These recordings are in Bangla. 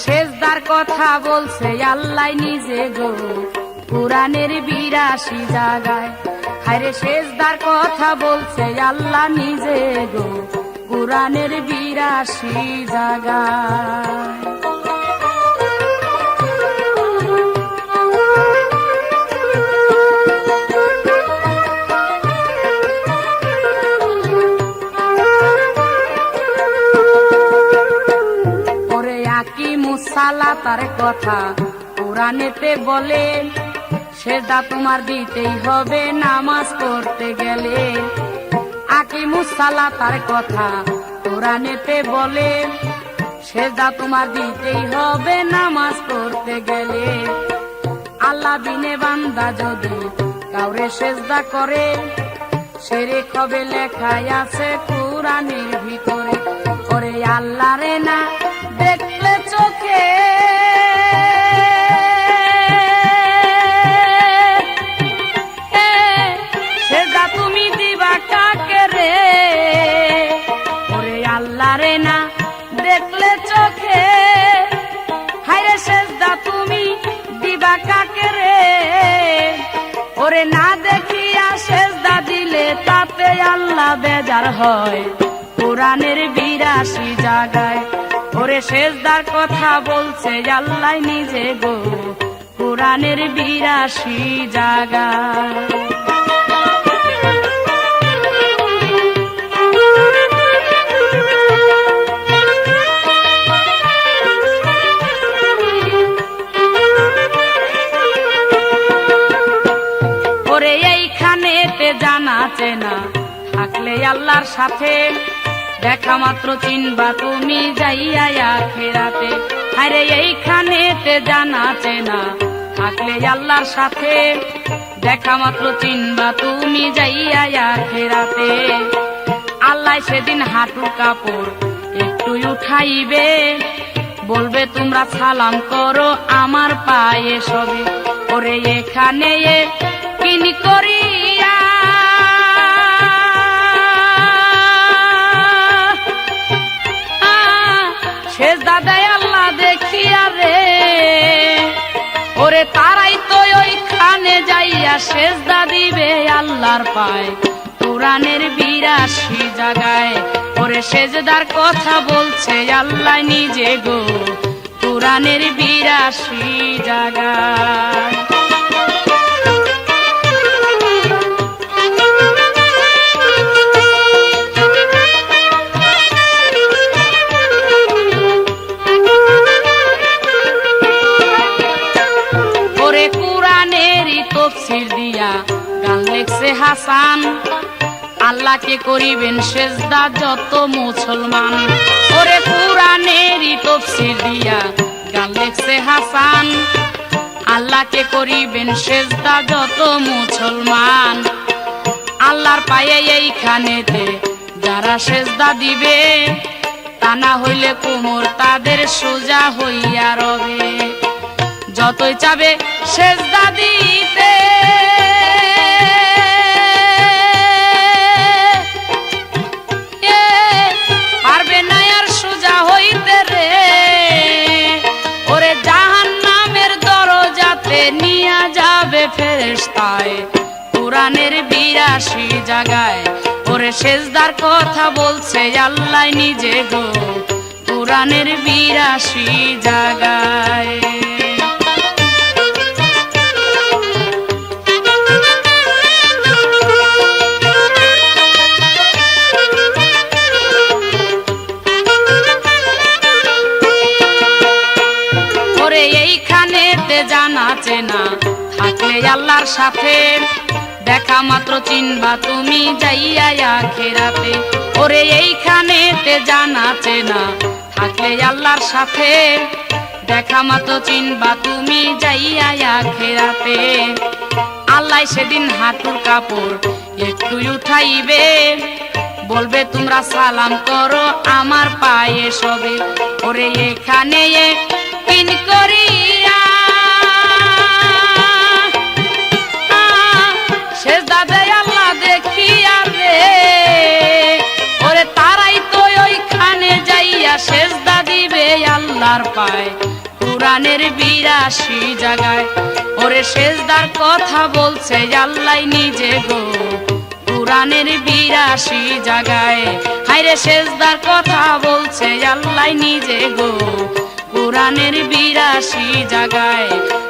সেজদার কথা বলছে আল্লাহ নিজে গো কুরআনের ৮২ জায়গায়। হায়রে সেজদার কথা বলছে আল্লাহ নিজে গো কুরআনের ৮২ জায়গায়। সালাতার কথা কুরআনেতে বলে, সেজদা তোমার দিতেই হবে নামাজ পড়তে গেলে। আকিমুস সালাতার কথা কুরআনেতে বলে, সেজদা তোমার দিতেই হবে নামাজ পড়তে গেলে। আল্লাহ বিনে বান্দা যদি কাউরে সেজদা করে, শিরক হবে লেখাই আছে কুরআনের ভিতরে। ওরে আল্লাহ রে না দেখলে চোখে, সেজদা তুমি দিবা কাকে রে? ওরে আল্লাহ রে না দেখলে চোখে, হায়রে সেজদা তুমি দিবা কাকে রে? ওরে না দেখিয়া সেজদা দিলে তাতে আল্লাহ বেজার হয় কুরআনের ৮২ জায়গায়। ওরে সেজদার কথা বলছে আল্লাহ নিজে গো কুরআনের ৮২ জায়গায়। ওরে এইখানেতে জানা চেনা থাকলে আল্লাহর সাথে, দেখা মাত্র চিনবা তুমি যাইয়া আখিরাতে। আরে এইখানেতে জানা চেনা থাকলে আল্লাহর সাথে, দেখা মাত্র চিনবা তুমি যাইয়া আখিরাতে। আল্লাহ সেদিন হাঁটু কাপড় একটু উঠাইবে, বলবে তোমরা সালাম করো আমার পায়ে সবে। ওরে এখানে কিনি করিয়া সেজদা দেয় আল্লাহ দেখিয়া রে। ওরে তারাই তো ওইখানে যাইয়া সেজদা দিবে আল্লাহর পায় কুরআনের ৮২ জায়গায়। ওরে সেজদার কথা বলছে আল্লাহ নিজে গো কুরআনের ৮২ জায়গায়। তফসির দিয়া গান লেখছে হাসান, আল্লাহকে করিবেন সেজদা যত মুসলমান। ওরে কুরআনেরই তফসির দিয়া গান লেখছে হাসান, আল্লাহকে করিবেন সেজদা যত মুসলমান। আল্লাহর পায়ে এইখানেতে যারা সেজদা দিবে, তা না হইলে কোমর তাদের সোজা হইয়া রবে। যতই চাবে সেজদা দিতে, পারবে না আর সোজা হইতে রে। ওরে জাহান্নামের দরজাতে নিয়া যাবে ফেরেশতায় কুরআনের ৮২ জায়গায়। ওরে সেজদার কথা বলছে আল্লাহ নিজে গো কুরআনের ৮২ জায়গায়। জানা চেনা থাকলে আল্লাহর সাথে, দেখা মাত্র চিনবা তুমি যাইয়া আখিরাতে। ওরে এইখানেতে জানা চেনা থাকলে আল্লাহর সাথে, দেখা মাত্র চিনবা তুমি যাইয়া আখিরাতে। আল্লাহ সেদিন হাঁটুর কাপড় একটু উঠাইবে, বলবে তোমরা সালাম করো আমার পায়ে সবে। ওরে এখানে পিন করিয়া সেজদা দেয় আল্লাহ দেখিয়া রে। ওরে তারাই তো ওইখানে যাইয়া সেজদা দিবে আল্লাহর পায় কুরআনের ৮২ জায়গায়। ওরে সেজদার কথা বলছে আল্লাহ নিজে গো কুরআনের ৮২ জায়গায়। হায়রে সেজদার কথা বলছে আল্লাহ নিজে গো কুরআনের ৮২ জায়গায়।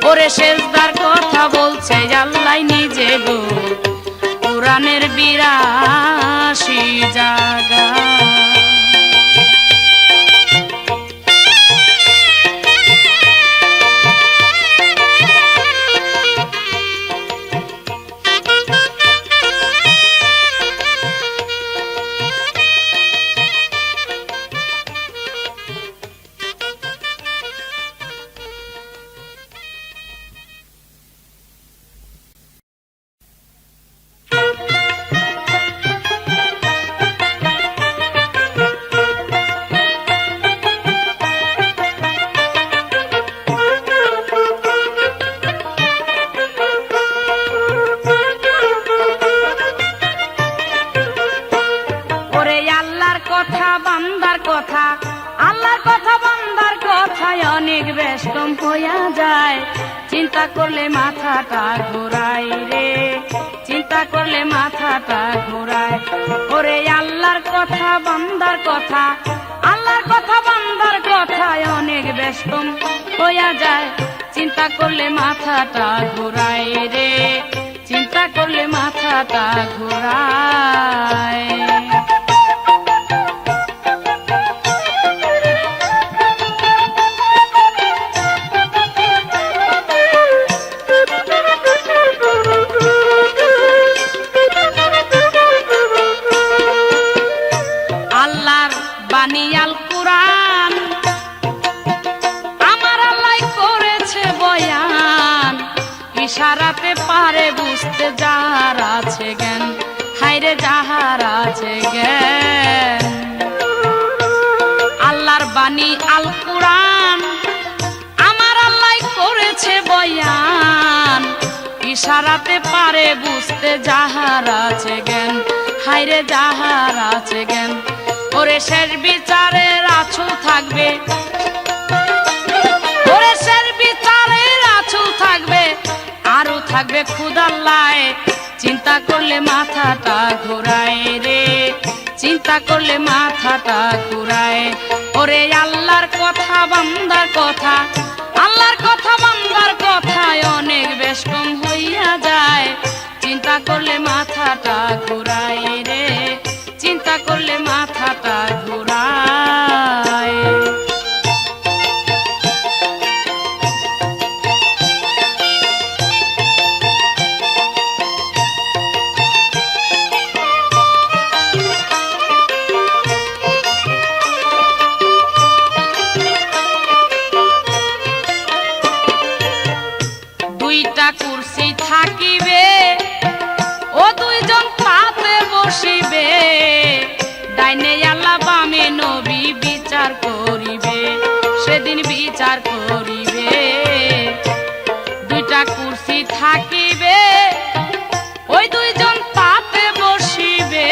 ওরে সেজদার কথা বলছে আল্লাহ নিজে গো কুরআনের ৮২ জায়গায়। আল্লাহর কথা বান্দার কথায় অনেক বেশ কম হইয়া যায়। চিন্তা করলে মাথাটা ঘোরায় রে, চিন্তা করলে মাথাটা ঘোরায়। ওরে আল্লাহর কথা বান্দার কথা, আল্লাহর কথা বান্দার কথায় অনেক বেশ কম হইয়া যায়। চিন্তা করলে মাথাটা ঘোরায় রে, চিন্তা করলে মাথাটা ঘোরায়। বানিয়াল কুরআন আমার আল্লাহ করেছে বয়ান, ইশারাতে পারে বুঝতে যাহার আছে জ্ঞান। হায়রে যাহার আছে জ্ঞান। আল্লাহর বাণী আল কুরআন আমার আল্লাহ করেছে বয়ান, ইশারাতে পারে বুঝতে যাহার আছে জ্ঞান। হায়রে যাহার আছে জ্ঞান। ওরে শেষ বিচারের আছু থাকবে, ওরে শেষ বিচারের আছু থাকবে, আরো থাকবে খুদাল্লায়। চিন্তা করলে মাথাটা ঘোরায় রে, চিন্তা করলে মাথাটা ঘোরায়। ওরে আল্লাহর কথা বান্দার কথা, আল্লাহর কথা বান্দার কথায় অনেক বেশ কম হইয়া যায়। চিন্তা করলে মাথাটা ঘোরায় রে, চিন্তা করলে মাথাটা ঘোরায়। দুইটা কুরসি থাকিবে, ও দুইজন তাতে বসিবে। ডাইনে আল্লাহ বামে নবী বিচার করিবে, সেদিন বিচার করিবে। দুইটা কুরসি থাকিবে, ওই দুইজন তাতে বসিবে।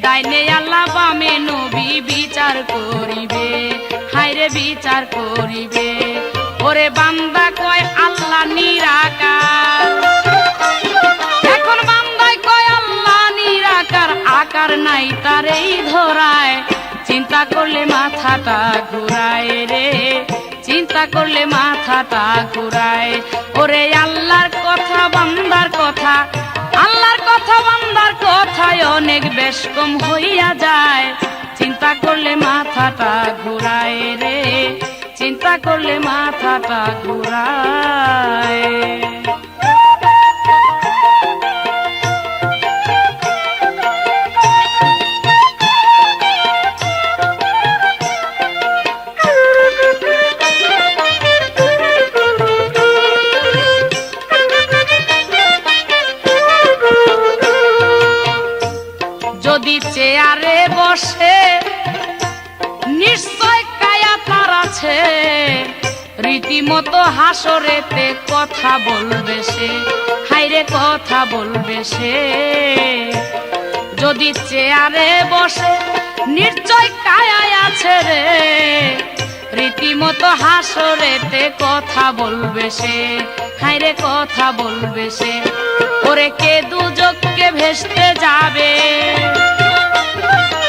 ডাইনে আল্লাহ বামে নবী বিচার করিবে। হায়রে বিচার করিবে। ওরে বান্দা কয় আল্লাহ নিরাকার, এখন বান্দায় কয় আল্লাহ নিরাকার, আকার নাই তার এই ধরায়। চিন্তা করলে মাথাটা ঘুরায় রে, চিন্তা করলে মাথাটা ঘুরায়। ওরে আল্লাহর কথা বান্দার কথা, আল্লাহর কথা বান্দার কথায় অনেক বেশ কম হইয়া যায়। চিন্তা করলে মাথাটা ঘুরায় রে, চিন্তা করলে মাথাটা ঘুরায়। যদি রীতিমতো হাসরেতে কথা বলবে সে, হাইরে কথা বলবে সে। যদি চেয়ারে বসে নিশ্চয় কায়ায় আছে রে, রীতিমতো হাসরেতে কথা বলবে সে, হাইরে কথা বলবে সে। ওরে কে দুজককে ভেস্তে যাবে,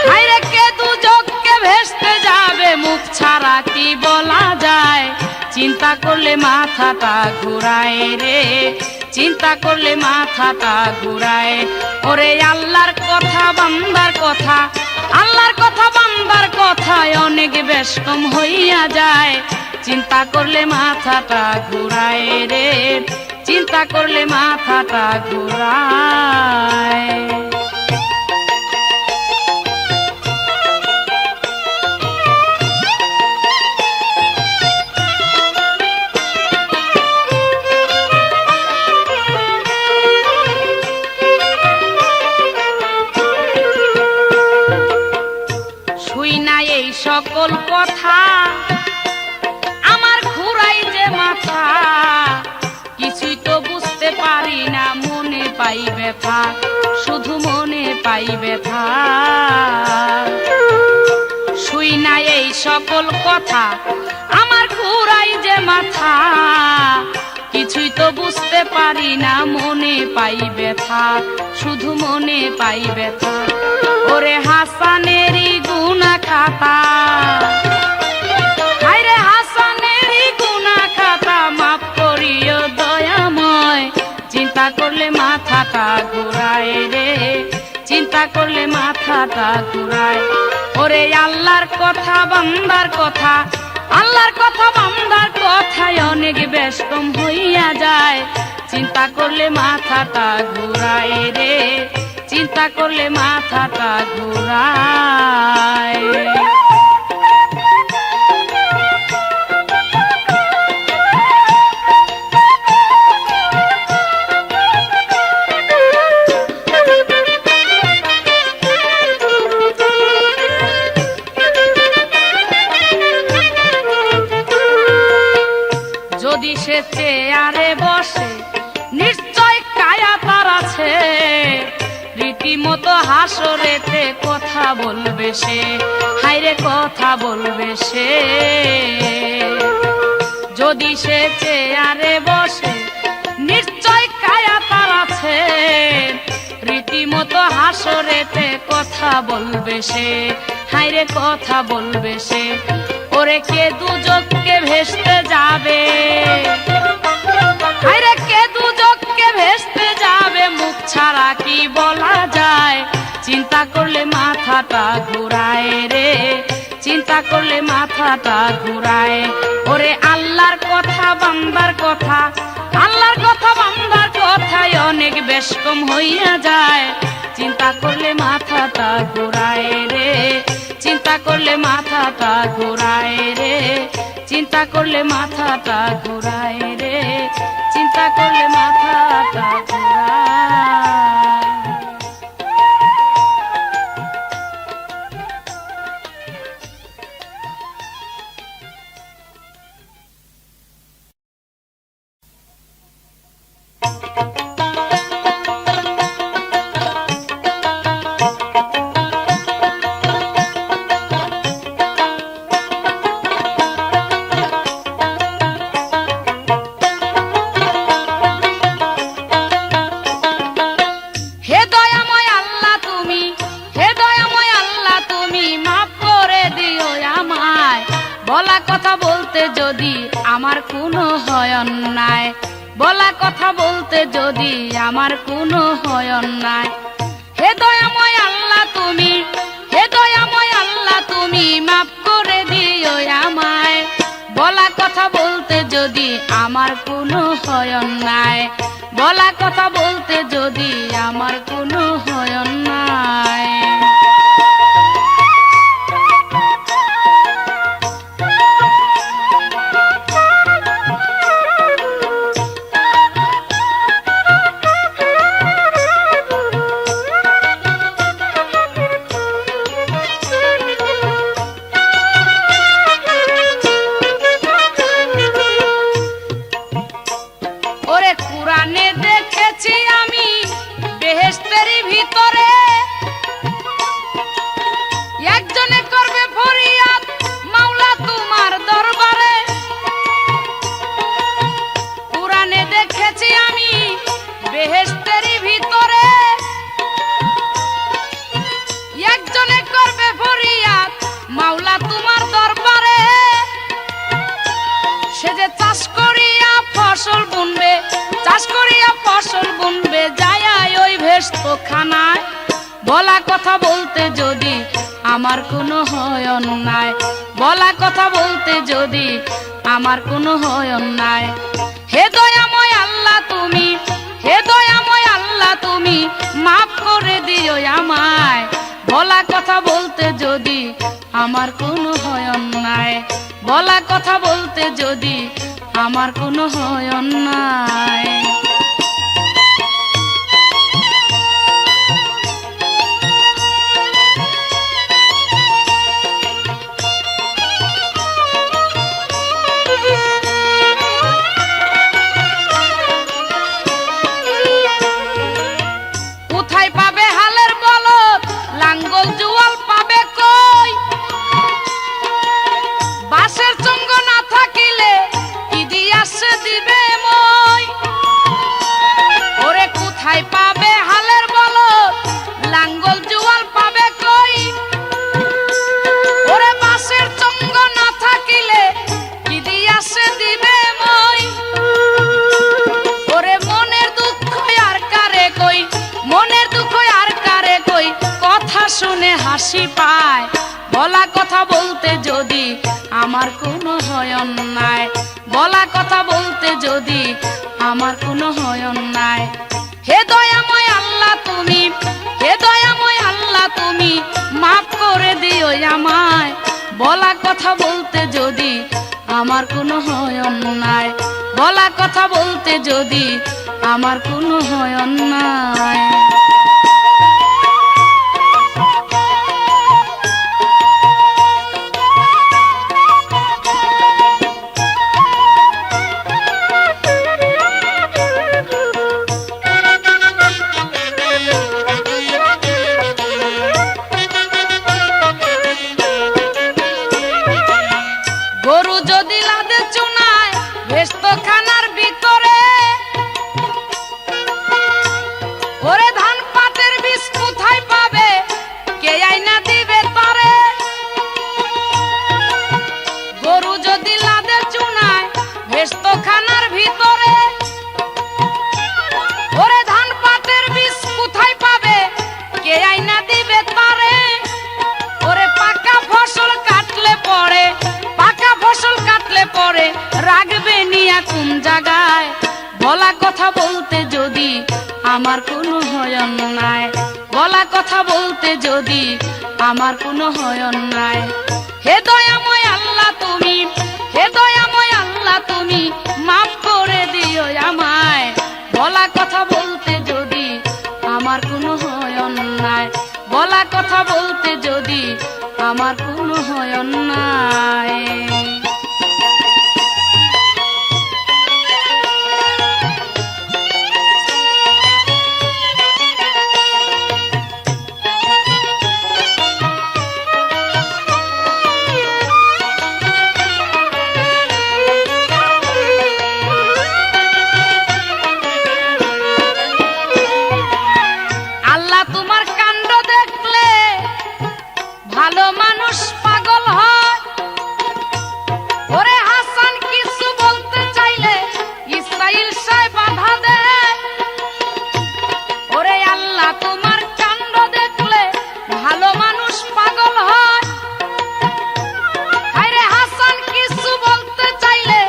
হাইরে কে দুজককে ভেস্তে যাবে, মুখ ছাড়া কি বলা যায়। চিন্তা করলে মাথাটা ঘুরায় রে, চিন্তা করলে মাথাটা ঘুরায়। ওরে আল্লাহর কথা বান্দার কথা, আল্লাহর কথা বান্দার কথায় অনেক বেশ কম হইয়া যায়। চিন্তা করলে মাথাটা ঘুরায় রে, চিন্তা করলে মাথাটা ঘুরায়। সকল কথা আমার ঘুরাই যে মাথা, কিছুই তো বুঝতে পারি না, মনে পাই ব্যথা, শুধু মনে পাই ব্যথা। শুই না এই সকল কথা আমার ঘুরাই যে মাথা, কিছুই তো বুঝতে পারি না, মনে পাই ব্যথা, শুধু মনে পাই ব্যথা। ওরে হাসানেরই গুনা খাতা, হায়রে হাসানেরই গুনা খাতা, মাফ করিও দয়াময়। চিন্তা করলে মাথাটা ঘুরায় রে, চিন্তা করলে মাথাটা ঘুরায়। ওরে আল্লাহর কথা বান্দার কথা, আল্লাহর কথা বান্দার কথায় অনেক বেশ কম হইয়া যায়। চিন্তা করলে মাথাটা ঘুরায় রে, চিন্তা করলে মাথাটা ঘুরায়। যদি সে চেয়ারে বসে নিশ্চয় কায়া তার আছে, রীতিমতো হাসরেতে কথা বলবে সে, হাইরে কথা বলবে সে। যদি সে চেয়ারে বসে নিশ্চয় কায়া তার আছে, রীতিমতো হাসরেতে কথা বলবে সে, হাইরে কথা বলবে সে। ওরে কে দুজককে ভেস্তে যাবে, হায়রে কে দুজককে ভেস্তে যাবে, মুখ ছাড়া কি বলা যায়। চিন্তা করলে মাথাটা ঘুরায় রে, চিন্তা করলে মাথাটা ঘুরায়। ওরে আল্লাহর কথা বান্দার কথা, আল্লাহর কথা বান্দার কথায় অনেক বেশ কম হইয়া যায়। চিন্তা করলে মাথাটা ঘুরায় রে, চিন্তা করলে মাথাটা ঘুরায় রে, চিন্তা করলে মাথাটা ঘুরায় রে, চিন্তা করলে মাথাটা ঘুরায়। বলা কথা বলতে যদি আমার কোনো হয় অন্যায়, বলা কথা বলতে যদি আমার কোনো হয় অন্যায়, হে দয়াময় আল্লাহ তুমি, হে দয়াময় আল্লাহ তুমি মাফ করে দিও আমায়। বলা কথা বলতে যদি আমার কোনো হয় অন্যায়, বলা কথা বলতে যদি আমার কোনো হয় অন্যায়। বলা কথা বলতে যদি আমার কোনো হয় অন্যায়, বলা কথা বলতে যদি আমার কোনো হয় অন্যায়। হে দয়াময় আল্লাহ তুমি, হে দয়াময় আল্লাহ তুমি মাফ করে দিও আমায়। বলা কথা বলতে যদি আমার কোনো হয় অন্যায়, বলা কথা বলতে যদি আমার কোনো হয় অন্যায়। কোথায় পাবে হালের বলদ, লাঙ্গল জুয়াল পাবে কই? বাঁশের চঙ্গ না থাকিলে কি দিয়া সে দিবে মই? ওরে কোথায় পাবে হালের বলদ, লাঙ্গল জুয়াল পাবে কই? ওরে বাঁশের চঙ্গ না থাকিলে কি দিয়া সে দিবে মই? ওরে মনের দুঃখ আর কারে কই, মনের দুঃখ আর কারে কই, কথা শুনে হাসি পায়। বলা কথা বলতে যদি আমার কোনো হয় অন্যায়, বলা কথা বলতে যদি আমার কোনো হয় অন্যায়। হে দয়াময় আল্লাহ তুমি, হে দয়াময় আল্লাহ তুমি মাফ করে দিও আমায়। বলা কথা বলতে যদি আমার কোনো হয় অন্যায়, বলা কথা বলতে যদি আমার কোনো হয় অন্যায়। গরু যদি লাদে চুনায় ভেস্ত খানার ভিতরে, ওরে ধান পাটের বীজ কোথায় পাবে কে আইনা দিবে তারে? গরু যদি লাদে চুনায় ভেস্ত খানার ভিতরে, ওরে ধান পাটের বীজ কোথায় পাবে কে আইনা দিবে তারে? ওরে পাকা ফসল কাটলে পড়ে, পাকা ফসল কাটলে পরে রাখবে নিয়া কোন জায়গায়? বলা কথা বলতে যদি আমার কোনো হয় অন্যায়, বলা কথা বলতে যদি আমার কোনো হয় অন্যায়। হে দয়াময় আল্লাহ তুমি, হে দয়াময় আল্লাহ তুমি মাফ করে দিও আমায়। বলা কথা বলতে যদি আমার কোনো হয় অন্যায়, বলা কথা বলতে যদি আমার কোনো হয় অন্যায়। আল্লাহ তোমার কাণ্ড দেখলে ভালো মানুষ পাগল হয়। ওরে হাসান কিছু বলতে চাইলে ইসরাইল সাহেব বাধা দেয়। ওরে আল্লাহ তোমার কাণ্ড দেখলে ভালো মানুষ পাগল হয়। আরে হাসান কিছু বলতে চাইলে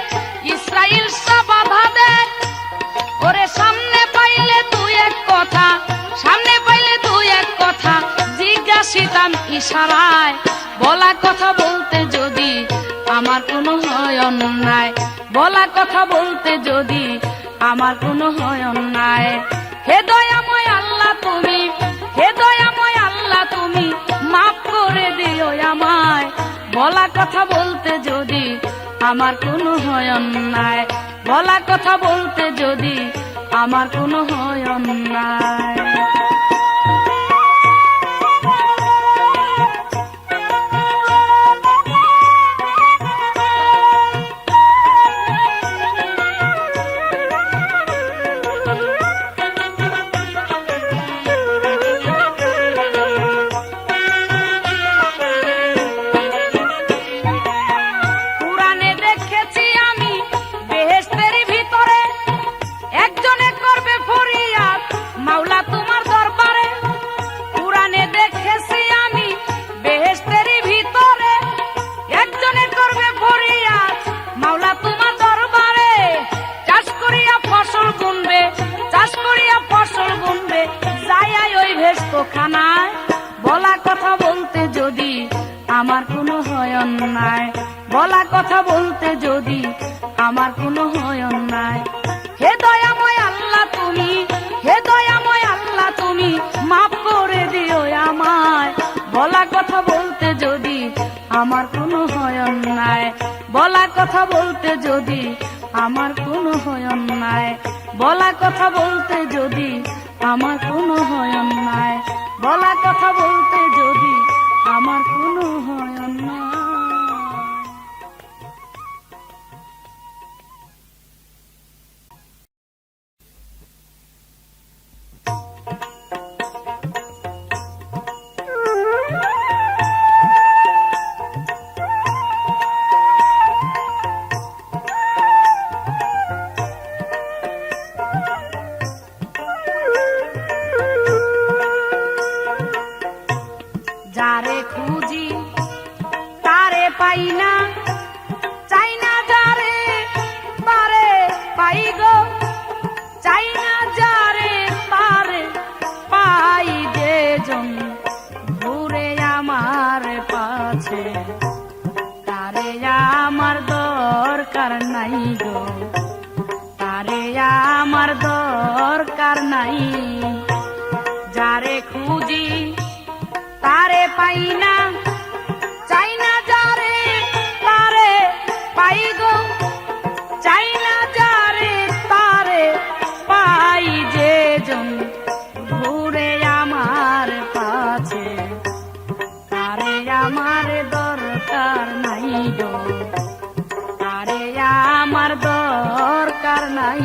ইসরাইল সাহেব বাধা দেয়। ওরে সামনে পাইলে তুই এক কথা, সামনে পাইলে তুই এক কথা জিজ্ঞাসিতাম ইশারায়। বলা কথা বলতে যদি আমার কোনো হয় অন্যায়, বলা কথা বলতে যদি আমার কোনো হয় অন্যায়। হে দয়াময় আল্লাহ তুমি, হে দয়াময় আল্লাহ তুমি মাফ করে দিও আমায়। বলা কথা বলতে যদি আমার কোনো হয় অন্যায়, বলা কথা বলতে যদি আমার কোনো হয় অন্যায়। মাওলা তোমার দরবার কোনো হয় অন্যায়, বলা কথা বলতে যদি আমার কোনো হয় অন্যায়। হে দয়াময় আল্লাহ তুমি, হে দয়াময় আল্লাহ তুমি মাফ করে দিও আমায়, বলা কথা বলতে যদি আমার কোনো হয় অন্যায়, বলা কথা বলতে যদি আমার কোনো হয় অন্যায়, বলা কথা বলতে যদি আমার কোনো হয় অন্যায়, বলা কথা বলতে যদি আমার কোনো হয় অন্যায়। যারে খুঁজি তারে পাই না, চাই না যারে তারে পাই গো, চাই না যারে তারে পাই, যেজন ঘুরে আমার পাছে তারে আমার দরকার নাই গো, তারে আমার দরকার নাই। যারে খুঁজি তারে পাই না, চাই না যারে তারে পাই গো, চাই না যারে তারে পাই, যেজন ঘুরে আমার পাছে তারে আমার দরকার নাই গো, তারে আমার দরকার নাই।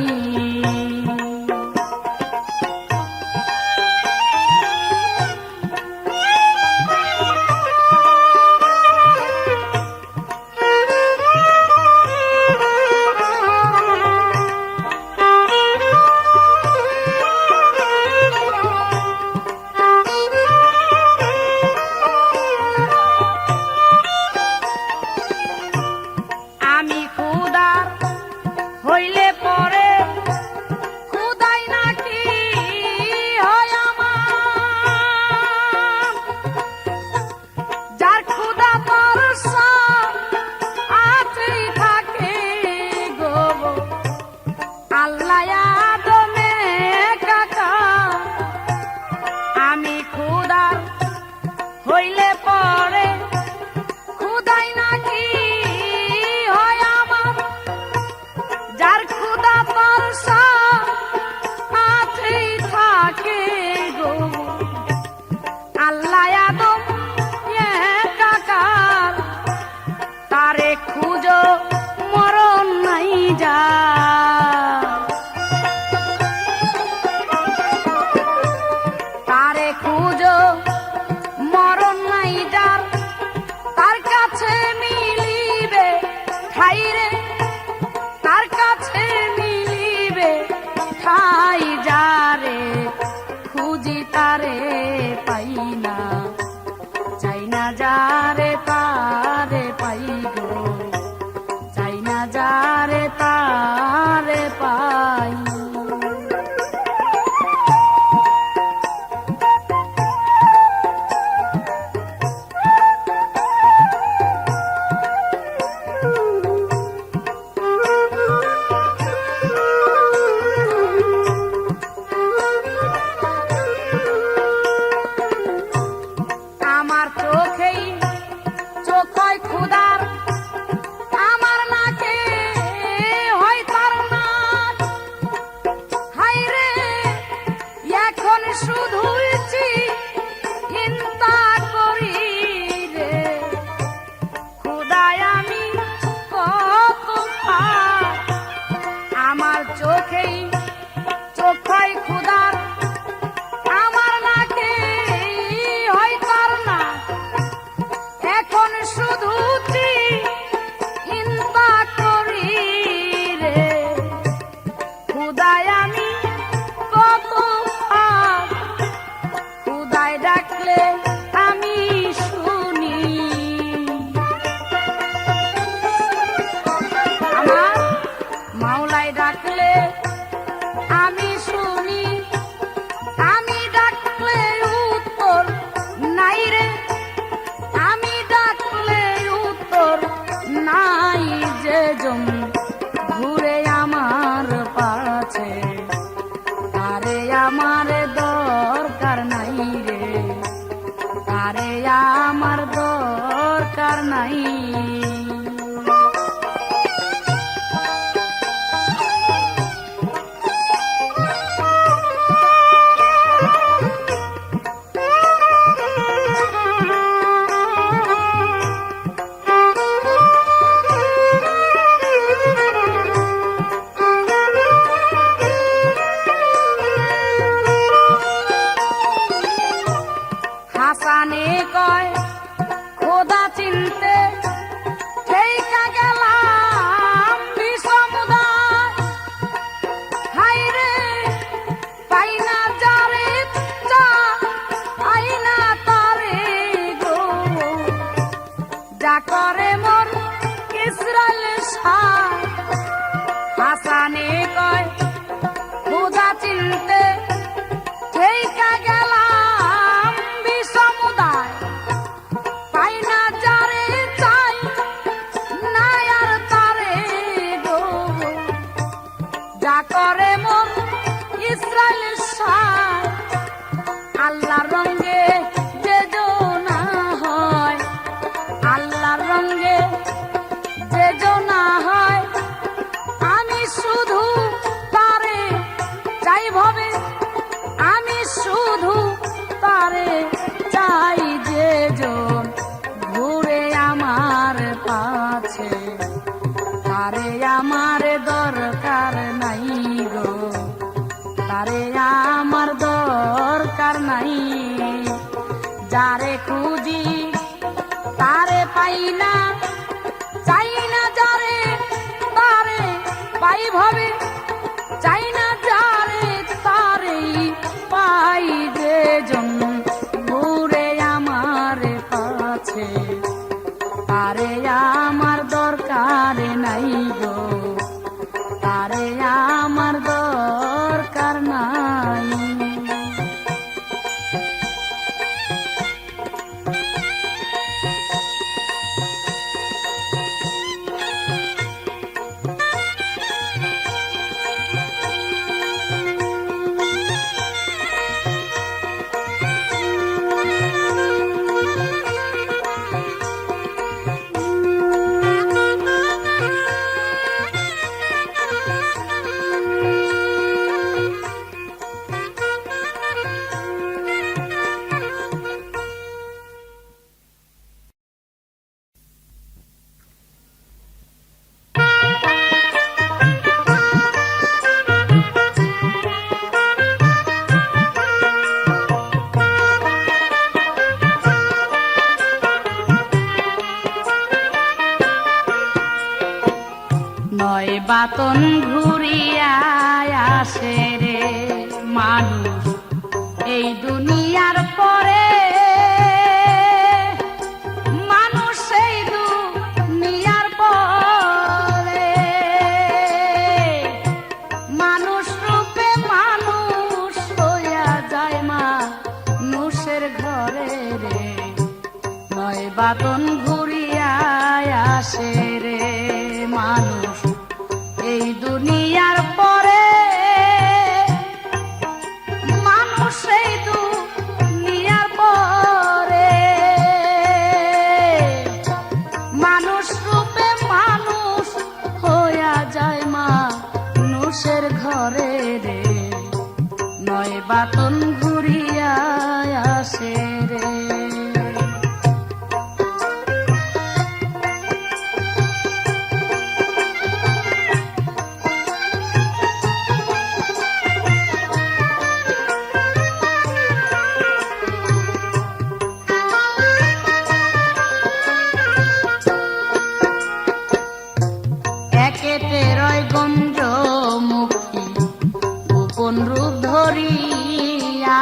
আমি খুদার হইলে পরে খুদাই নাকি হয় আমার, যার খুদা পরশা আছেই থাকে গো, আল্লাহ আদমে কাকা। আমি খুদার হইলে পরে খুদাই নাকি হয় আমার, যার খুদা পরশা আছেই থাকে গো, আল্লাহ আদম একাকার। তারে খুঁজো মরণ নাই যা, তারে খুঁজো মরণ নাই যার, তার কাছে মিলিবে ঠাই রে, তার কাছে মিলিবে ঠাই, যারে খুঁজি তারে পাই না, চাই না যারে তারে পাই গো, চাই না যারে তারে পাই। আমার চোখেই চোখ হয় খুদার, আমার নাকে হয় তার নাক, হাই রে এখন শুধুই চিন্তা করি রে, খুদায় আমি কত পাপ। আমার চোখেই চোখ হয় খুদার, আমার নাকে হয় তার নাক, এখন শুধু চিন্তা করি রে, খুদায় আমি কত পাপ। খুদায় ডাকলে আমি শুনি, আমার মাওলায় ডাকলে আমি শুনি, আমি ডাকলে উত্তর নাই রে, আমি ডাকলে নাই। হাসানে কয় খোদা চিনতে ঠেইকা গেলাম বিষমুদায়, হাইরে পাই না যারে আইনা তারে গো, যা করে মোর ইসরায়েল শাহ। হাসানে কয় খোদা চিনতে ঠেইকা গেলাম বিষমুদায়, পাই না যারে চাই নাই আর তারে গো, যা করে মোর ইসরায়েল শাহ। আল্লাহর রঙে যে জোনা হয়, আল্লাহর রঙে যে জোনা হয়, আমি শুধু তারে চাই ভবে, আমি শুধু তারে চাই যে জন ঘুরে আমার পাছে, তারে আমার দরকার নাই গো, তারে আমার দরকার নাই। যারে খুঁজি তারে পাই না, চাই না যারে তারে পাই ভবে, চাই না যারে তারেই পাই যে জন ঘুরে আমার পাছে, তারে আমার দরকার নাই গো, তারে আমার দরকার নাই। নয় বাতন ঘুরিয়া আসে রে মানুষ এই দুনিয়ার পরে, মানুষ এই দুনিয়ার পরে, মানুষ রূপে মানুষ হইয়া যায় মানুষের ঘরে রে। নয় বাতন ঘুরিয়া আসে রে মানুষ এই দুনিয়ার পরে, মানুষ এই দুনিয়ার পরে, মানুষ রূপে মানুষ হইয়া যায় মানুষের ঘরে রে। নয় বাতন ঘুরিয়া আসে রে। ধরিয়া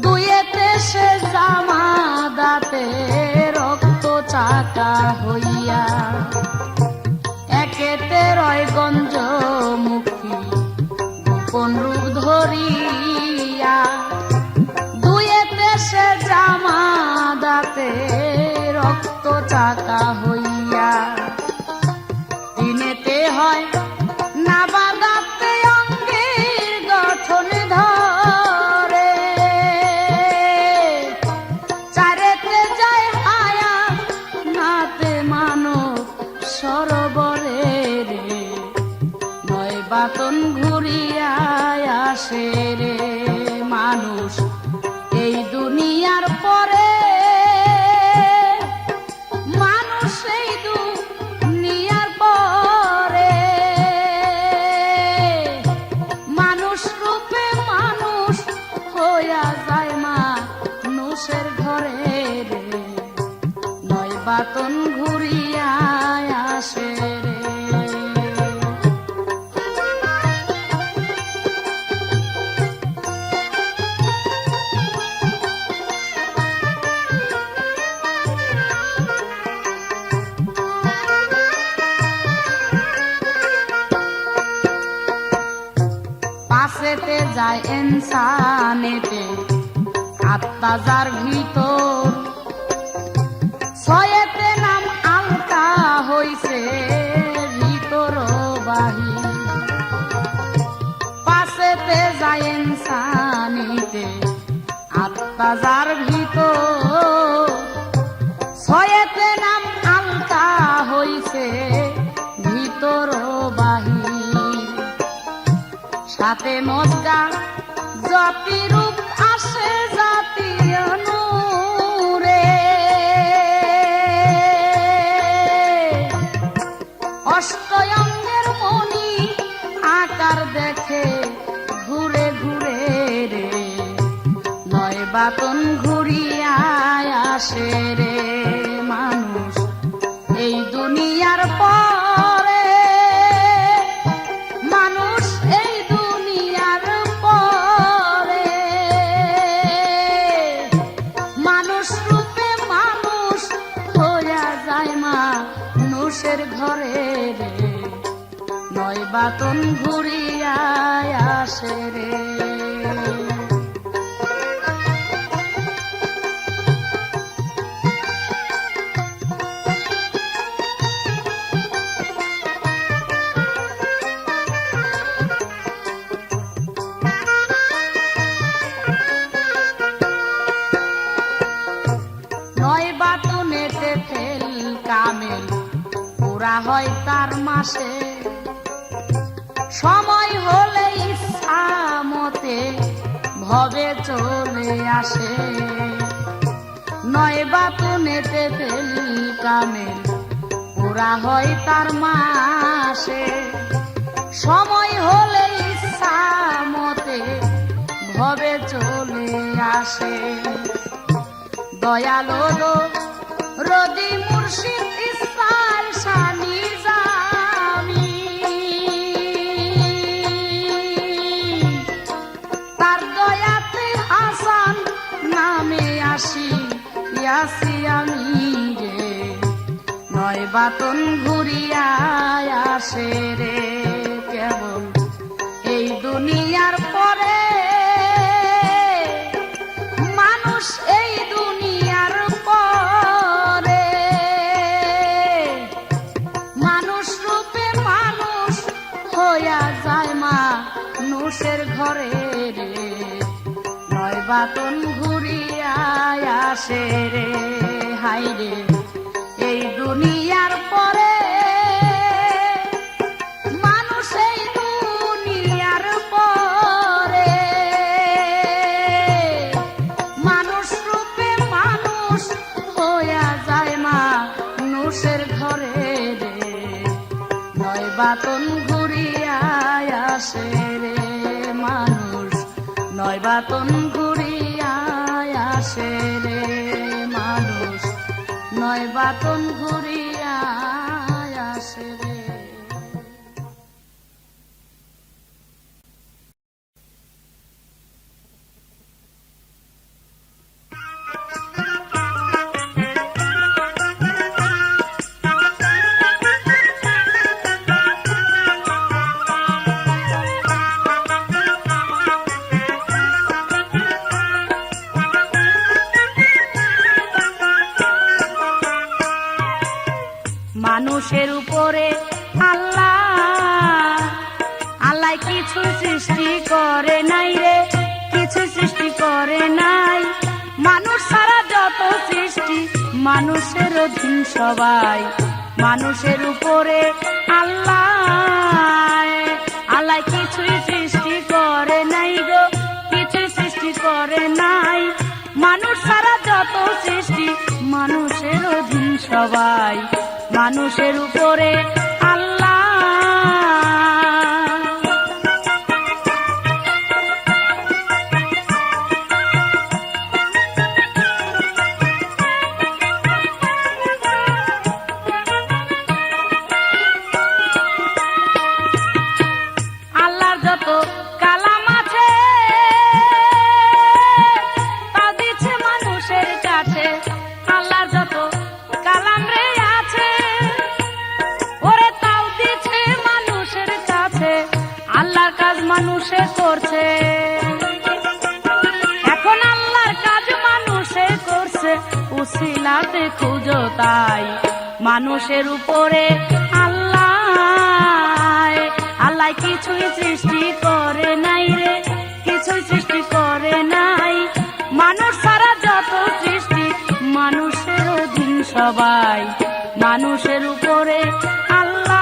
দুয়েতে সে জামা দাতে রক্ত চাকা হইয়া, একেতে রয় গঞ্জ মুখী গোপন রূপ ধরিয়া, দুয়েতে সে জামা দাতে রক্ত চাকা হইয়া, দিনেতে হয় না বাদাতে অঙ্গের গঠন ধরে, চারেতে যায় হায়া রে মানুষ এই দুনিয়ার পরে, মানুষ এই দুনিয়ার পরে, মানুষ রূপে মানুষ হইয়া যায় মানুষের ঘরে রে, নয় বাতন ঘুরিয়া আসে রে। পাশেতে যায় ইনসানেতে আত্মা যার ভিতর, ছয়েতে নাম আলকা হইছে ভিতর বাহির। পাশেতে যায় ইনসানেতে আত্মা যার ভিতর, ছয়েতে নাম আলকা হইছে ভিতর বাহির। সাথে মজা জাতি রূপ আসে জাতি নূরে, অষ্টয়ঙ্গের মণি আকার দেখে ঘুরে ঘুরে রে, নয় বাতন ঘুরিয়া আসে রে মানুষ এই দুনিয়ার পরে, মানুষ এই দুনিয়ার পরে, মানুষ রূপে মানুষ হইয়া যায় মানুষের ঘরে রে, নয় বাতন ঘুরিয়া আসে রে। নয় বাতনেতে ফেল কামেল পুরা হয় তার মাসে, সময় হলে ইচ্ছা মতে ভবে চলে আসে। নয় বাতনেতে ফেল কামেল পুরা হয় তার মাসে, সময় হলে ইচ্ছা মতে ভবে চলে আসে। দয়ালো রদি মুর্শিদ ইসমাইল শানি জামি, তার দয়াতে হাসান নামে আসি ইয়াসি আমি রে, নয় বাতন ঘুরিয়া আসে রে কেবল এই দুনিয়ার পরে, মানুষ এই দুনিয়ার পরে, মানুষ রূপে মানুষ হইয়া যায় মানুষের ঘরে রে, নয় বাতন ঘুরিয়া আসে রে হাই রে এই দুনিয়ার পরে, মানুষ এই দুনিয়ার পরে, মানুষ রূপে মানুষ হইয়া যায় মানুষের ঘরে রে, নয় বাতন ঘুরিয়া আসে রে মানুষ, নয় বাতন ঘুরিয়া আসে রে মানুষ, নয় বাতন ঘুরিয়া আসে রে। মানুষের উপরে আল্লাহ, আল্লাহ কিছু সৃষ্টি করে নাই রে, কিছু সৃষ্টি করে নাই। মানুষ ছাড়া যত সৃষ্টি মানুষের অধীন সবাই, মানুষের উপরে আল্লাহ, আল্লাহ কিছুই সৃষ্টি করে নাই গো, মানুষের অধীন সবাই, মানুষের উপরে আল্লাহ। আল্লাহর যত কালাম আছে তা দিচ্ছে মানুষের কাছে, আল্লাহর যত কালাম রে আছে ওরে তাও দিচ্ছে মানুষের কাছে। আল্লাহর কাজ মানুষে করছে, এখন আল্লাহর কাজ মানুষে করছে, উসিলাতে খুঁজো তাই মানুষের উপরে আল্লাহ। আল্লাহ কিছুই সৃষ্টি করে নাই রে, কিছুই সৃষ্টি করে নাই, মানুষ ছাড়া যত সৃষ্টি মানুষের অধীন সবাই, মানুষের উপরে আল্লাহ।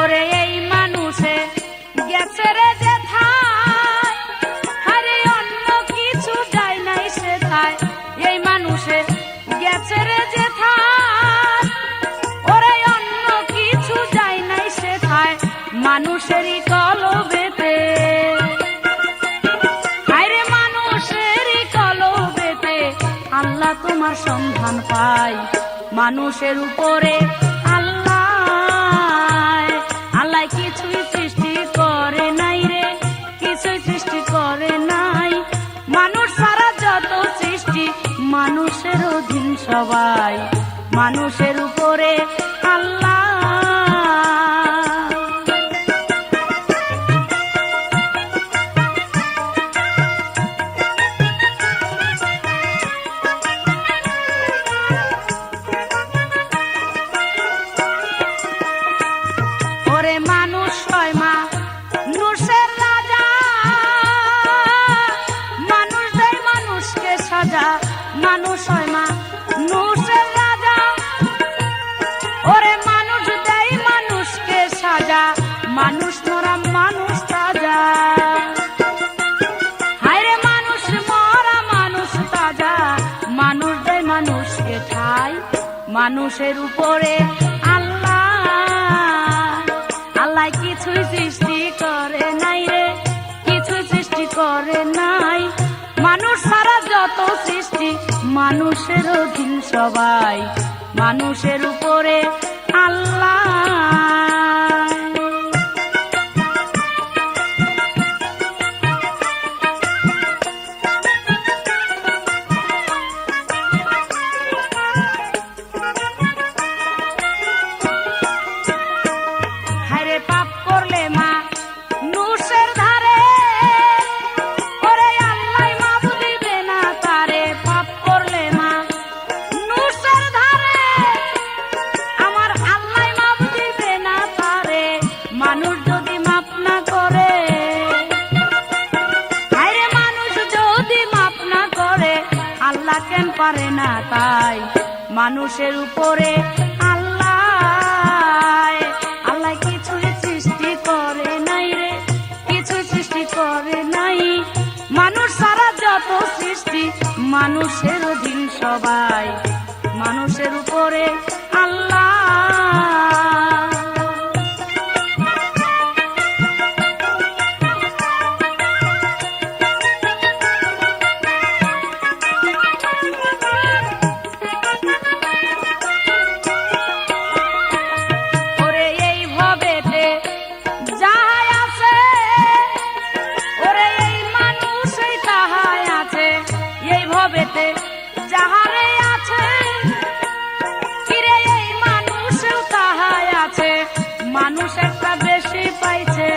ওরে এই মানুষে গেছে রে যেথায়, আরে অন্য কিছু যায় নাই সেথায়, এই মানুষে গেছে রে যেথায়, ওরে অন্য কিছু যায় নাই সেথায়, মানুষেরই কলবেতে, আরে মানুষেরই কলবেতে আল্লাহ তোমার সন্ধান পাই, মানুষের উপরে আল্লাহ। আল্লাহ কিছুই সৃষ্টি করে নাই রে, কিছুই সৃষ্টি করে নাই, মানুষ ছাড়া যত সৃষ্টি মানুষের অধীন সবাই, মানুষের উপরে আল্লাহ। ওরে মানুষ হয় মানুষের রাজা, মানুষ দেয় মানুষকে সাজা, মানুষ হয় মানুষের রাজা, ওরে মানুষ দেয় মানুষকে সাজা, মানুষ মরা মানুষ তাজা, হায়রে মানুষ মরা মানুষ তাজা, মানুষ দেয় মানুষকে ঠাই, মানুষের উপরে আল্লাহ। আল্লাহ কিছুই সৃষ্টি করে নাই রে, কিছুই সৃষ্টি করে নাই, মানুষ ছাড়া যত সৃষ্টি মানুষের অধীন সবাই, মানুষের উপরে আল্লাহ। হায়রে পাপ করলে মানুষের ধারে, ওরে আল্লাহ মাফ দিবে না তারে, পাপ করলে মানুষের ধারে আমার আল্লাহ মাফ দিবে না তারে, মানুষ যদি মাফ না করে, হায়রে মানুষ যদি মাফ না করে আল্লাহ কেন পারে না তাই, মানুষের উপরে আল্লাহ। আল্লাহ কিছুই সৃষ্টি করে নাই রে, কিছুই সৃষ্টি করে নাই, মানুষ ছাড়া যত সৃষ্টি মানুষের অধীন সবাই, মানুষের উপরে আল্লাহ। ওরে এই ভবেতে যাহাই আছে, ওরে এই মানুষই তাহাই আছে, এই ভবেতে যাহারে আছে, কিরে এই মানুষও তাহাই আছে, মানুষ একটা বেশি পাইছে,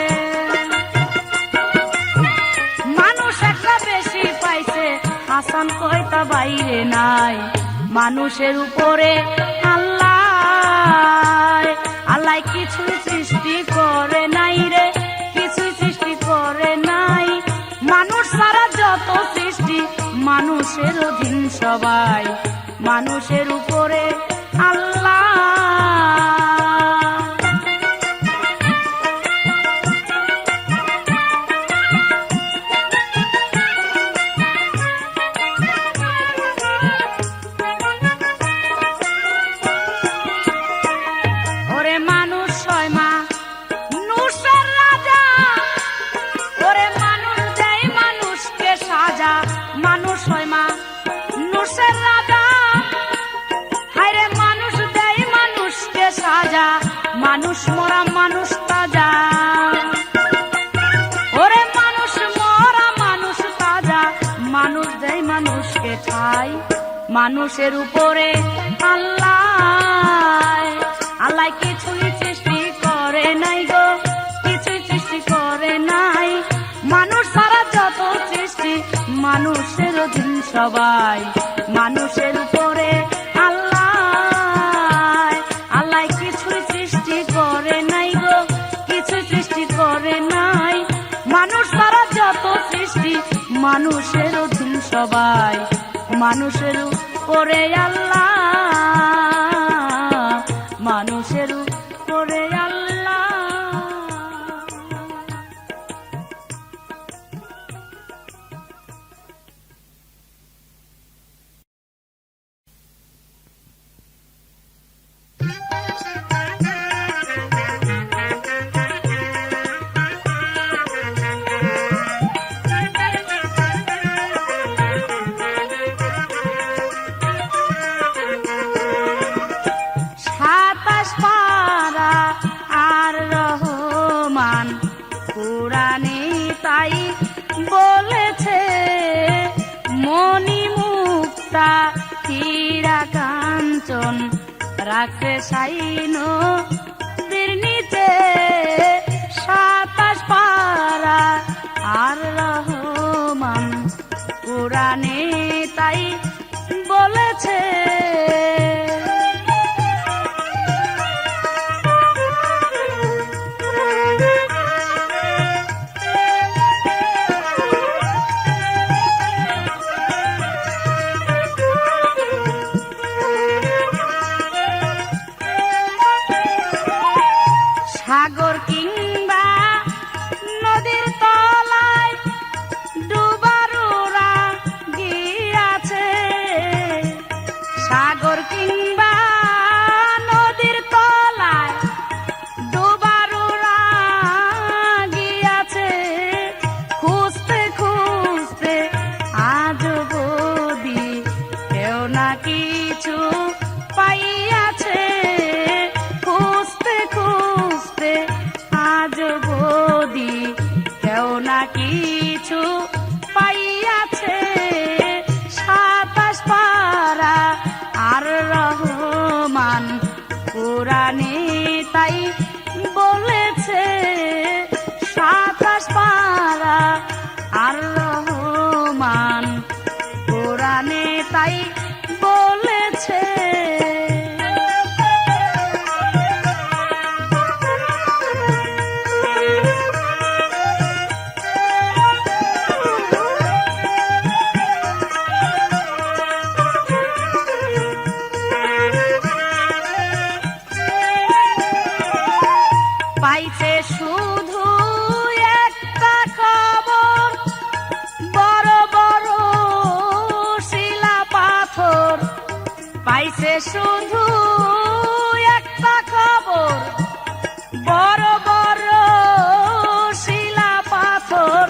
মানুষ একটা বেশি পাইছে, হাসান কয়টা বাইরে নাই, মানুষের উপরে আল্লাহ। আল্লাহ কিছুই সৃষ্টি করে নাই রে, কিছুই সৃষ্টি করে নাই, মানুষ ছাড়া যত সৃষ্টি মানুষ মানুষের অধীন সবাই, মানুষের উপরে আল্লাহ। ওরে মানুষ হয় মানুষের রাজা, ওরে মানুষ দেয় মানুষকে সাজা। মানুষ হয় মানুষের রাজা, হায়রে মানুষ দেয় মানুষকে সাজা। মানুষ মরা মানুষ তাজা, ওরে মানুষ মরা মানুষ তাজা। মানুষ দেয় মানুষকে ঠাই, মানুষের উপরে আল্লাহ। আল্লাহ কিছুই সৃষ্টি করে নাই গো, কিছুই সৃষ্টি করে নাই। মানুষ সারা যত সৃষ্টি, মানুষের অধীন সবাই, মানুষের উপরে আল্লাহ। আল্লাহ কিছুই সৃষ্টি করে নাই গো, কিছুই সৃষ্টি করে নাই। মানুষ সারা যত সৃষ্টি, মানুষের অধীন সবাই, মানুষের উপরে আল্লাহ, মানুষের উপরে আল্লাহ। কোরআনে তাই বলেছে, মণি মুক্তা হীরা কাঞ্চন রাখে সাইন নদীর নিচে। 27 পারা আর রহমান কোরআনে তাই বলেছে। সাগর কিংবা নদীর তলায় ডুবারুরা গিয়াছে, সাগর কিংবা নদীর তলায় ডুবারুরা গিয়াছে। খুঁজতে খুঁজতে আজ বদি কেউ না কিছু পাইয়াছে। খুঁজতে খুঁজতে আজ বদি কেউ না কিছু পাইয়াছে। 27 পারা আর রহমান কোরআনে তাই বলেছে। 27 পারা আর রহমান কোরআনে তাই বলেছে। পাইছে শুধু একটা খবর, বড় বড় শিলা পাথর। পাইছে শুধু একটা খবর, বড় বড় শিলা পাথর।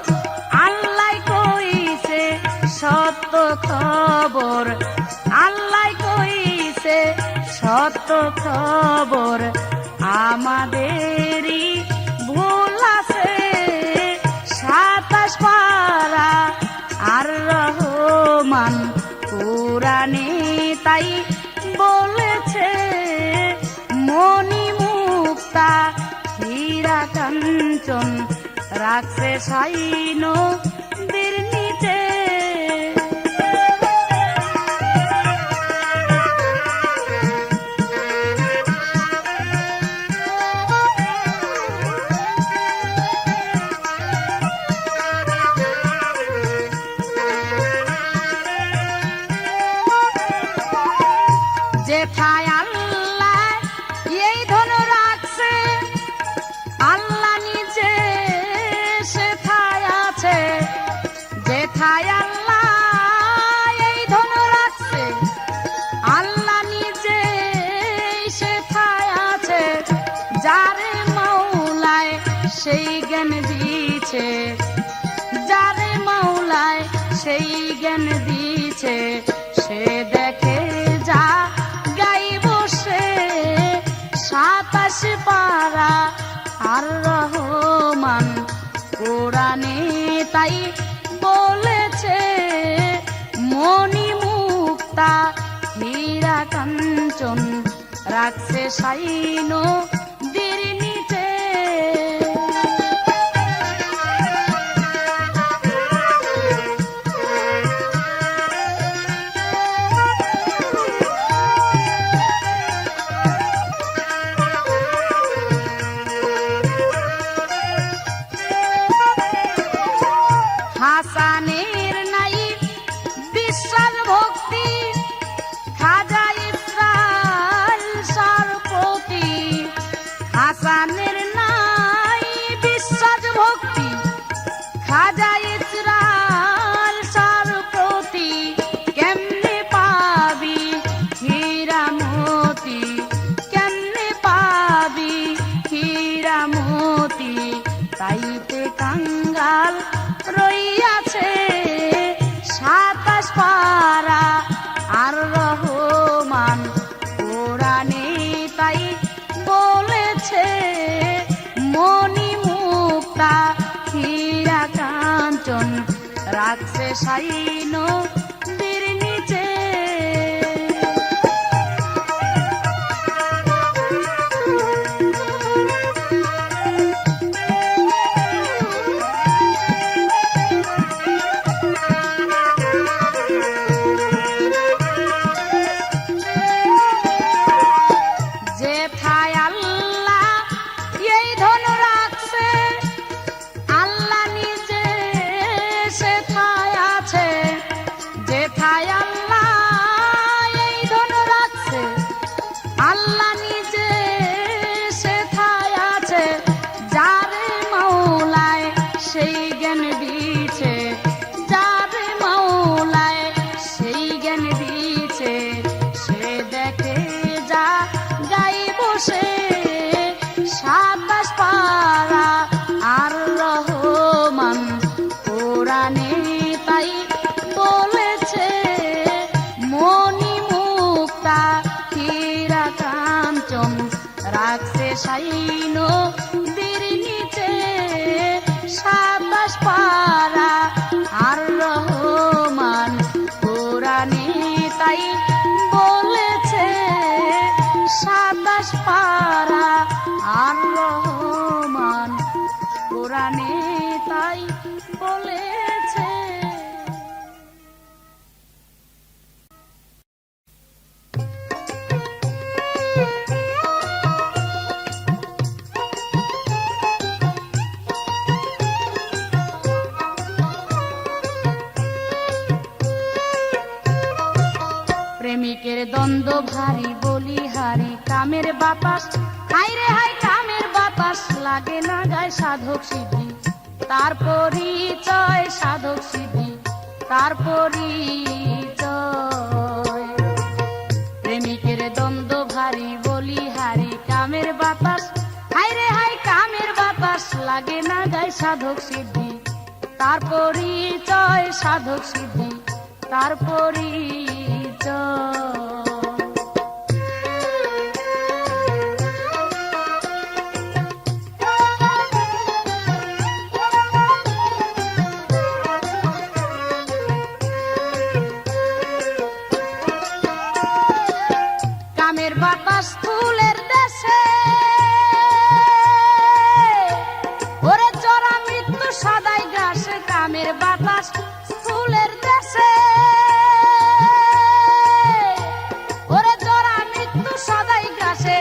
আল্লাহ কইছে সত্য খবর, আল্লাহ কইছে সত্য খবর। আমাদেরই ভুল আছে। 27 পারা আর রহমান কোরআনে তাই বলেছে। মণি মুক্তা হীরা কাঞ্চন রাখছে সাইন নদীর নিচে। যেথায় আল্লাহ এই ধন রাখছে, আল্লাহ নিজে সেথায় আছে। যেথায় আল্লাহ এই ধন রাখছে, আল্লাহ নিজে সেথায় আছে। যারে মাওলায় সেই জ্ঞান দিয়েছে, যারে মাওলায় সেই জ্ঞান দিয়েছে, সে দেখে যা গাইব সে 27 পারা আর রহমান কোরআনে তাই বলেছে, মণি মুক্তা হীরা কাঞ্চন রাখছে সাইন নদীর নিচে। হাসানের নাই বিশ্বাস ভক্তি, খাজা ইসরাইল সার প্রতি। হাসানের নাই বিশ্বাস ভক্তি, খাজা ইসরাইল সার প্রতি। কেমনে পাবি হীরামতি, কেমনে পাবি হীরামতি, তাইতে কাঙ্গাল রইয়াছে 27 পারা আর রহমান কোরআনে তাই বলেছে, মণি মুক্তা হীরা কাঞ্চন রাখছে সাইন নদীর নিচে। যেথায় আল্লাহ এই ধন রাখছে, আল্লাহ নিজে সেথায় আছে। যেথায় আল্লাহ এই ধন রাখছে, আল্লাহ নিজে সেথায় আছে। যারে মাওলায় সেই জ্ঞান দিয়েছে, যারে মাওলায় সেই জ্ঞান দিয়েছে, সে দেখে যা গাইব সে 27 পারা আর রহমান কোরআনে তাই বলেছে, মণি মুক্তা হীরা কাঞ্চন রাখছে সাইন নদীর নিচে। 27 পারা আর রহমান কোরআনে তাই বলেছে, 27 পারা আর রহমান কোরআনে তাই বলেছে। প্রেমিকের দ্বন্দ্ব ভারী বলিহারি, কামের বাতাস হায় রে হায়, কামের বাতাস লাগে না গায়ে সাধক সিদ্ধি, তার পরিচয় সাধক সিদ্ধি, তার পরিচয়। প্রেমিকের দ্বন্দ্ব ভারী বলিহারি, কামের বাতাস হায় রে হায়, কামের বাতাস লাগে না গায়ে সাধক সিদ্ধি, তার পরিচয় সাধক সিদ্ধি, তার পরিচয়। কামের বাতাস ফুলের দেশে, ওরে জরা মৃত্যু সদাই গ্রাসে। কামের বাতাস ফুলের দেশে, ওরে জরা মৃত্যু সদাই গ্রাসে।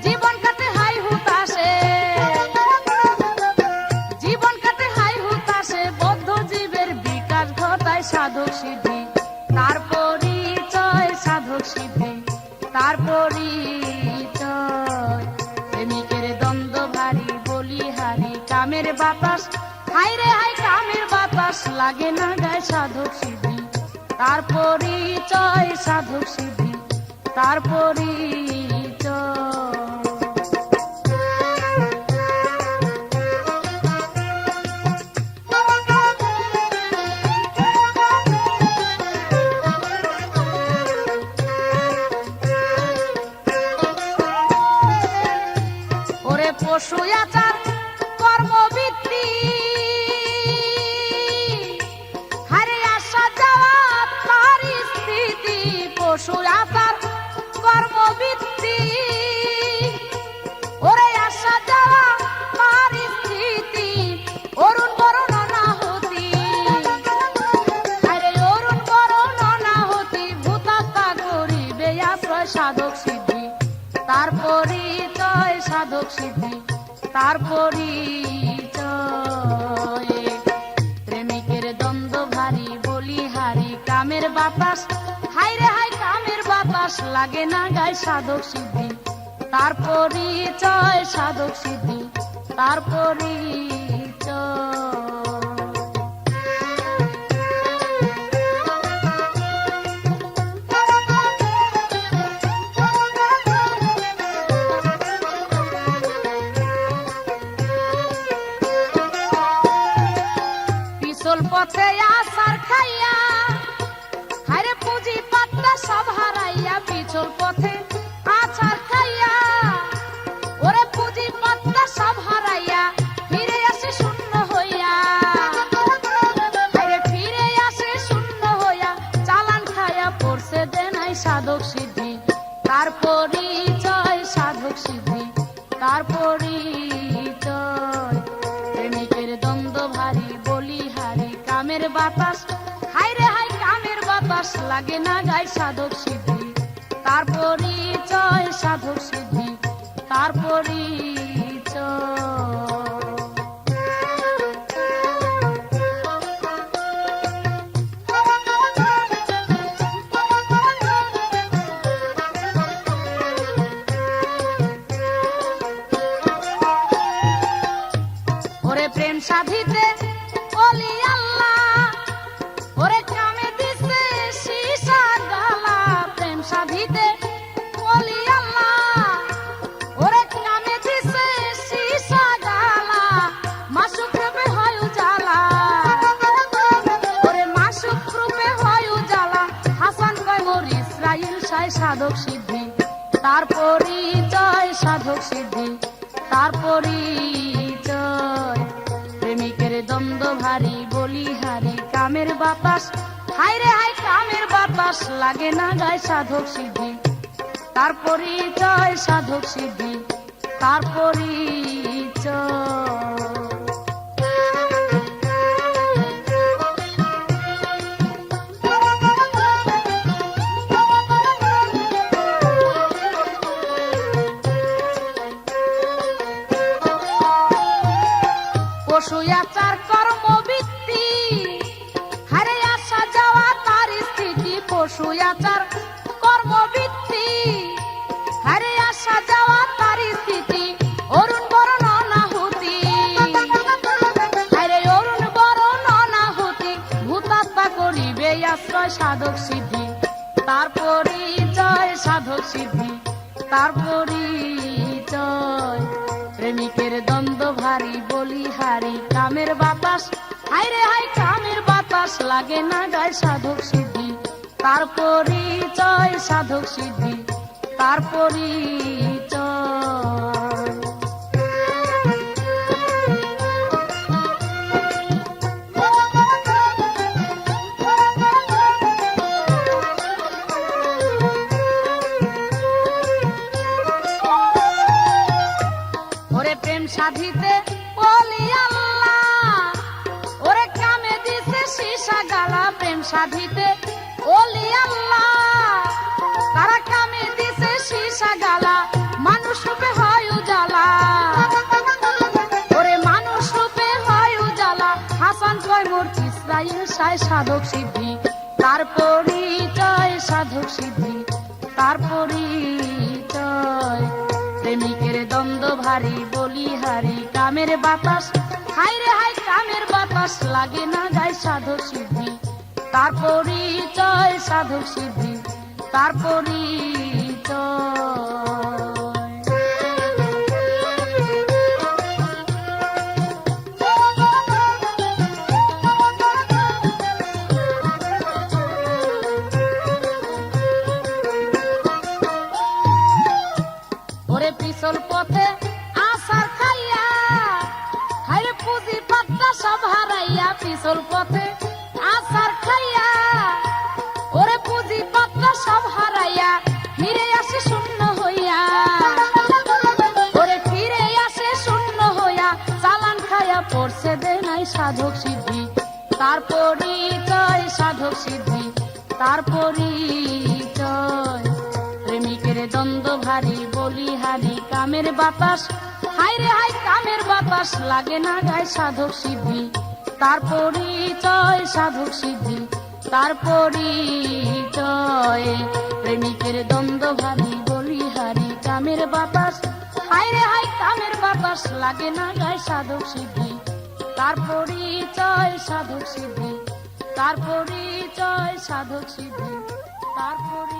জীবন কাটে হাই হুতাশে, জীবন কাটে হাই হুতাশে। বদ্ধ জীবের বিকাশ ঘটায় সাধক সিদ্ধি, তার পরিচয় সাধক সিদ্ধি, তার পরিচয়। পরিচয়। প্রেমিকের দ্বন্দ্ব ভারী বলিহারি কামের বাতাস, হায় রে হায় কামের বাতাস লাগে না গায়ে সাধক সিদ্ধি তার পরিচয়, সাধক সিদ্ধি তার পরিচয়। পশু আচার কর্মবৃত্তি, হারে আসা যাওয়া তার স্থিতি। পশু আচার কর্মবৃত্তি, ওরে আসা যাওয়া তার স্থিতি। অরুণ বরণ অনাহতি, হারে অরুণ বরণ অনাহতি। ভূতাত্মা করিবে আশ্রয় সাধক সিদ্ধি তার পরিচয়, সাধক সিদ্ধি তার পরিচয়। প্রেমিকের দ্বন্দ্ব ভারী বলিহারি কামের বাতাস, হায় রে হায় কামের বাতাস লাগে না গায়ে সাধক সিদ্ধি তার পরিচয়, সাধক সিদ্ধি তার পরিচয়। পথে আসার খাইয়া, হায়রে পুঁজি পাত্তা সব হারাইয়া। পিছল পথে আছার খাইয়া, ওরে পুঁজি পাত্তা সব হারাইয়া। ফিরে আসে শূন্য হইয়া, হায়রে ফিরে আসে শূন্য হইয়া। চালান খাইয়া পড়ছে দেনাই সাধক সিদ্ধি তার পরিচয়, সাধক সিদ্ধি তার পরিচয়। প্রেমিকের দ্বন্দ্ব ভারী বলিহারি কামের বাতাস, হায় রে হায় কামের বাতাস লাগে না গায়ে সাধক সিদ্ধি তার পরিচয়, সাধক সিদ্ধি তার পরিচয়। ওরে প্রেম সাধিতে ওলি আল্লাহ, ওরে কামে দিছে সীসা গালা। প্রেম সাধিতে ওলি আল্লাহ, ওরে কামে দিছে সীসা গালা। মাসুক রূপে হয় উজালা, ওরে মাসুক রূপে হয় উজালা। হাসান কয় মোর ইসরাইল সাই সাধক সিদ্ধি তার পরিচয়, সাধক সিদ্ধি তার পরিচয়। প্রেমিকের দ্বন্দ্ব ভারী বলিহারি কামের বাতাস, হায় রে হায় কামের বাতাস লাগে না গায়ে সাধক সিদ্ধি তার পরিচয়, সাধক সিদ্ধি তার পরিচয়। পশু আচার কর্মবৃত্তি, হারে আসা যাওয়া তার স্থিতি। পশু আচার কর্মবৃত্তি, হারে আসা যাওয়া তার স্থিতি। অরুণ বরণ অনাহুতি, হারে অরুণ বরণ অনাহুতি। ভূতাত্মা করিবে আশ্রয় সাধক সিদ্ধি তার পরিচয়, সাধক সিদ্ধি তার পরিচয়। প্রেমিকের দ্বন্দ্ব ভারী বলিহারি কামের বাতাস, হায় রে হায় কামের বাতাস লাগে না গায়ে সাধক সিদ্ধি তার পরিচয়, সাধক সিদ্ধি তার পরিচয়। ওরে প্রেম সাধিতে ওলি আল্লাহ, ওরে কামে দিছে সীসা গালা। প্রেম সাধিতে ওলি আল্লাহ, তারা কামে দিছে সীসা গালা। মানুষ রূপে হয় উজালা, ওরে মানুষ রূপে হয় উজালা। হাসান কয় মোর ইসরাইল সাই সাধক সিদ্ধি তার পরিচয়, সাধক সিদ্ধি তার পরিচয়। প্রেমিকের দ্বন্দ্ব ভারী বলিহারি কামের বাতাস, হায় রে হায় কামের বাতাস লাগে না গায়ে সাধক সিদ্ধি, তার পরিচয় সাধক সিদ্ধি, তার পরিচয়। ওরে পিছল পথে আসার খাইয়া, হায়রে পুঁজি পাত্তা সব হারাইয়া, পিছল পথে আসার খাইয়া, ওরে পুঁজি পাত্তা সব হারাইয়া ফিরে আসে শূন্য হইয়া, ওরে ফিরে আসে শূন্য হইয়া, চালান খাইয়া পড়ছে দে নাই সাধক সিদ্ধি, তার পরিচয় সাধক সিদ্ধি, তার পরিচয়। প্রেমিকের দ্বন্দ্ব ভারী বলিহারি কামের বাতাস, হায় রে হায় কামের বাতাস লাগে না গায়ে সাধক সিদ্ধি, তার পরিচয় সাধক সিদ্ধি, তার পরিচয়। প্রেমিকের দ্বন্দ্ব ভারী বলিহারি কামের বাতাস, হায় রে হায় কামের বাতাস লাগে না গায়ে সাধক সিদ্ধি, তার পরিচয় সাধক সিদ্ধি, তার পরিচয় সাধক সিদ্ধি, তার পরিচয়।